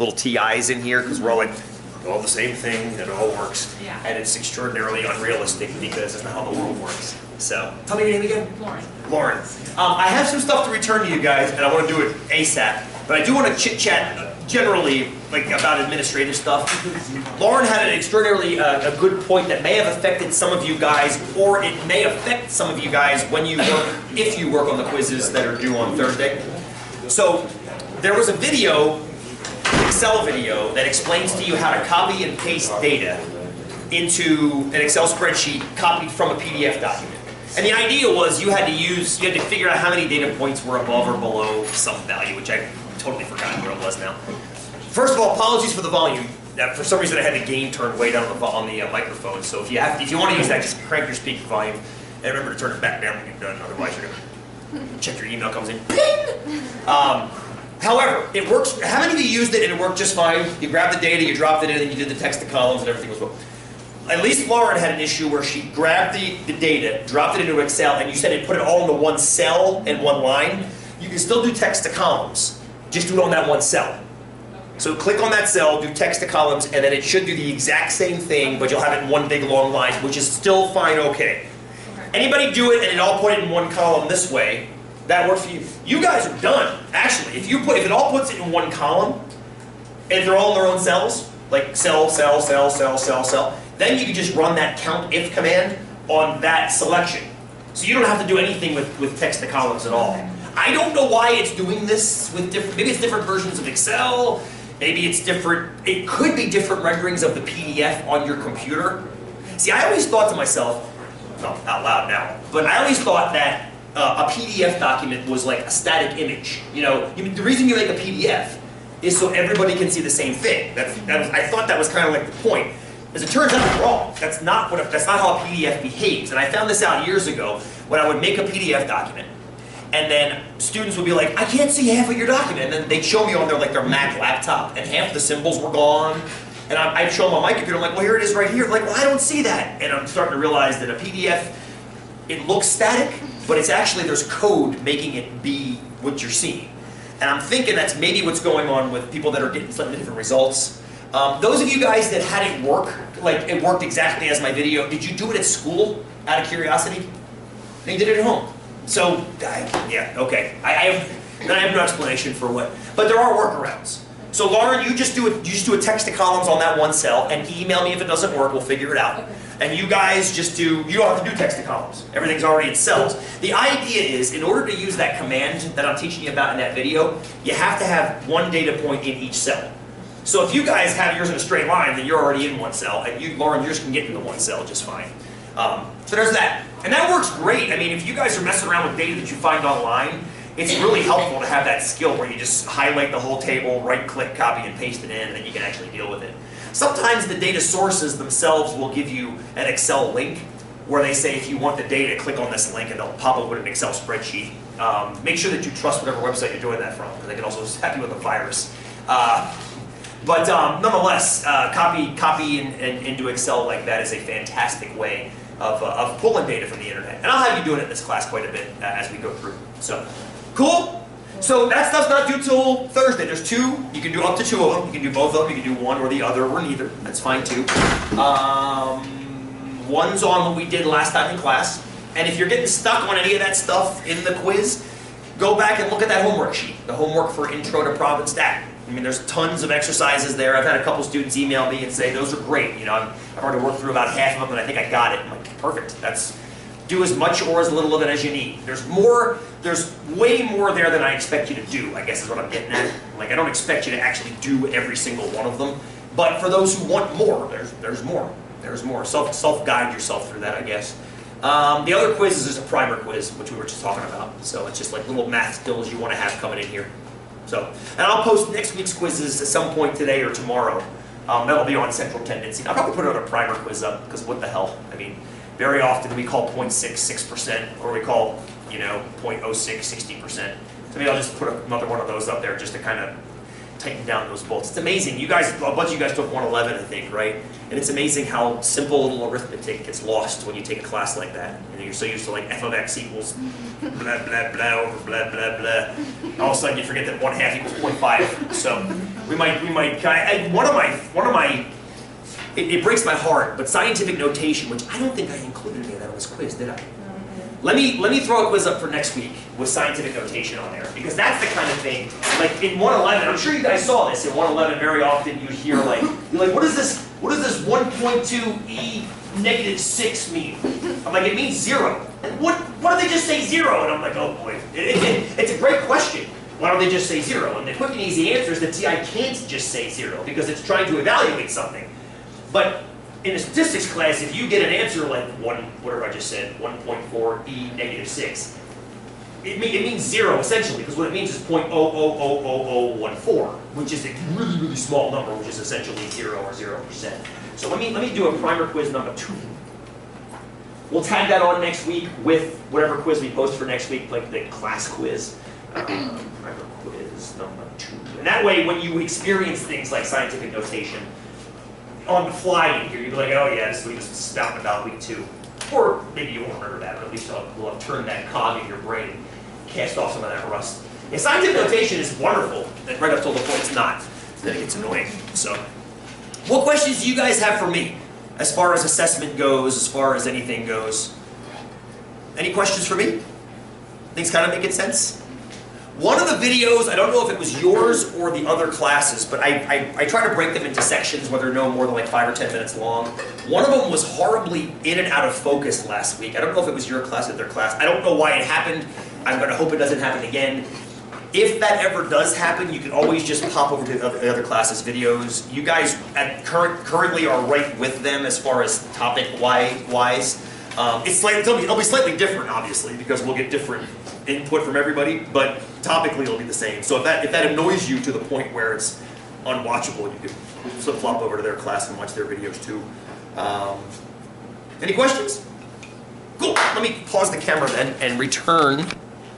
little TIs in here because we're all like, all the same thing, and it all works. Yeah. And it's extraordinarily unrealistic because it's not how the world works. So, tell me your name again? Lauren. Lauren. I have some stuff to return to you guys, and I want to do it ASAP. But I do want to chit-chat generally like about administrative stuff. Lauren had an extraordinarily a good point that may have affected some of you guys, or it may affect some of you guys when you work, if you work on the quizzes that are due on Thursday. So, there was a video, Excel video, that explains to you how to copy and paste data into an Excel spreadsheet copied from a PDF document. And the idea was you had to figure out how many data points were above or below some value, which I totally forgot what it was now. First of all, apologies for the volume. For some reason I had the gain turned way down on the microphone, so if you want to use that, just crank your speaker volume, and remember to turn it back down when you're done, otherwise you're going to check your email comes in. However, it works. How many of you used it and it worked just fine? You grabbed the data, you dropped it in, and you did the text to columns, and everything was well. At least Lauren had an issue where she grabbed the data, dropped it into Excel, and you said it put it all into one cell and one line. You can still do text to columns. Just do it on that one cell. So click on that cell, do text to columns, and then it should do the exact same thing, but you'll have it in one big long line, which is still fine, okay. Anybody do it and it all put it in one column this way, that works for you. You guys are done, actually. If it all puts it in one column, and they're all in their own cells, like cell, cell, cell, cell, cell, cell, then you can just run that count if command on that selection. So you don't have to do anything with text to columns at all. I don't know why it's doing this with different, maybe it's different versions of Excel, maybe it's different, it could be different renderings of the PDF on your computer. See, I always thought to myself, well, out loud now, but I always thought that a PDF document was like a static image. You know, the reason you make a PDF is so everybody can see the same thing. I thought that was kind of like the point. As it turns out, I'm wrong. That's not how a PDF behaves. And I found this out years ago when I would make a PDF document, and then students would be like, "I can't see half of your document," and then they'd show me on their Mac laptop, and half the symbols were gone. And I'd show them on my computer. I'm like, "Well, here it is right here." Like, "Well, I don't see that." And I'm starting to realize that a PDF, it looks static, but it's actually there's code making it be what you're seeing. And I'm thinking that's maybe what's going on with people that are getting slightly different results. Those of you guys that had it work, like it worked exactly as my video, did you do it at school out of curiosity? And you did it at home. So, yeah, okay. I have no explanation for what, but there are workarounds. So Lauren, you just do a text to columns on that one cell and email me if it doesn't work, we'll figure it out. Okay. And you guys you don't have to do text to columns. Everything's already in cells. The idea is, in order to use that command that I'm teaching you about in that video, you have to have one data point in each cell. So if you guys have yours in a straight line, then you're already in one cell, and you, Lauren, yours can get into one cell just fine. So there's that. And that works great. I mean, if you guys are messing around with data that you find online, it's really helpful to have that skill where you just highlight the whole table, right-click, copy, and paste it in, and then you can actually deal with it. Sometimes the data sources themselves will give you an Excel link where they say if you want the data, click on this link and they'll pop up with an Excel spreadsheet. Make sure that you trust whatever website you're doing that from, because they can also zap you with a virus. But nonetheless, copy into Excel like that is a fantastic way of pulling data from the internet. And I'll have you doing it in this class quite a bit as we go through. So, cool? So that stuff's not due till Thursday. There's two. You can do up to two of them. You can do both of them. You can do one or the other or neither. That's fine too. One's on what we did last time in class. And if you're getting stuck on any of that stuff in the quiz, go back and look at that homework sheet. The homework for Intro to Prob and Stat. I mean, there's tons of exercises there. I've had a couple students email me and say, those are great. You know, I've already worked through about half of them and I think I got it. I'm like, perfect. Do as much or as little of it as you need. There's way more there than I expect you to do, I guess is what I'm getting at. Like, I don't expect you to actually do every single one of them. But for those who want more, there's more. There's more. Self-guide yourself through that, I guess. The other quiz is just a primer quiz, which we were just talking about. So it's just like little math skills you want to have coming in here. So, and I'll post next week's quizzes at some point today or tomorrow. That'll be on Central Tendency. I'll probably put another primer quiz up, because what the hell? I mean, very often we call 0.66%, or we call, 0.06, 60%. So maybe I'll just put another one of those up there just to kind of tighten down those bolts. It's amazing. You guys, a bunch of you guys took 111, I think, right? And it's amazing how simple little arithmetic gets lost when you take a class like that. And you're so used to like f of x equals blah, blah, blah, over blah, blah, blah. All of a sudden you forget that 1/2 equals 0.5. So we might, one of my, it breaks my heart, but scientific notation, which I don't think I included any of that on this quiz, did I? Let me throw a quiz up for next week with scientific notation on there, because that's the kind of thing, like in 111, I'm sure you guys saw this, in 111 very often you'd hear like, you're like, what does this 1.2 e negative 6 mean? I'm like, it means 0. And what do they just say 0? And I'm like, oh boy, it's a great question. Why don't they just say 0? And the quick and easy answer is that TI can't just say 0, because it's trying to evaluate something. But in a statistics class, if you get an answer like whatever I just said, 1.4 e negative 6, it means 0 essentially, because what it means is 0.000014, which is a really, really small number, which is essentially 0 or 0%. So let me do a primer quiz number 2. We'll tag that on next week with whatever quiz we post for next week, like the class quiz. Primer quiz number 2. And that way, when you experience things like scientific notation, on the fly in here, you'll be like, oh yeah, this is what he was spouting about week 2. Or maybe you won't remember that, but at least we'll have turned that cog in your brain and cast off some of that rust. And scientific notation is wonderful, and right up till the point it's not. Then it gets annoying. So, what questions do you guys have for me as far as assessment goes, as far as anything goes? Any questions for me? Things kind of making sense? One of the videos, I don't know if it was yours or the other classes, but I try to break them into sections where they're no more than like 5 or 10 minutes long. One of them was horribly in and out of focus last week. I don't know if it was your class or their class. I don't know why it happened. I'm going to hope it doesn't happen again. If that ever does happen, you can always just pop over to the other classes' videos. You guys currently are right with them as far as topic-wise. It'll be slightly different, obviously, because we'll get different input from everybody, but topically it'll be the same. So if that annoys you to the point where it's unwatchable, you can flip-flop over to their class and watch their videos too. Any questions? Cool. Let me pause the camera then and return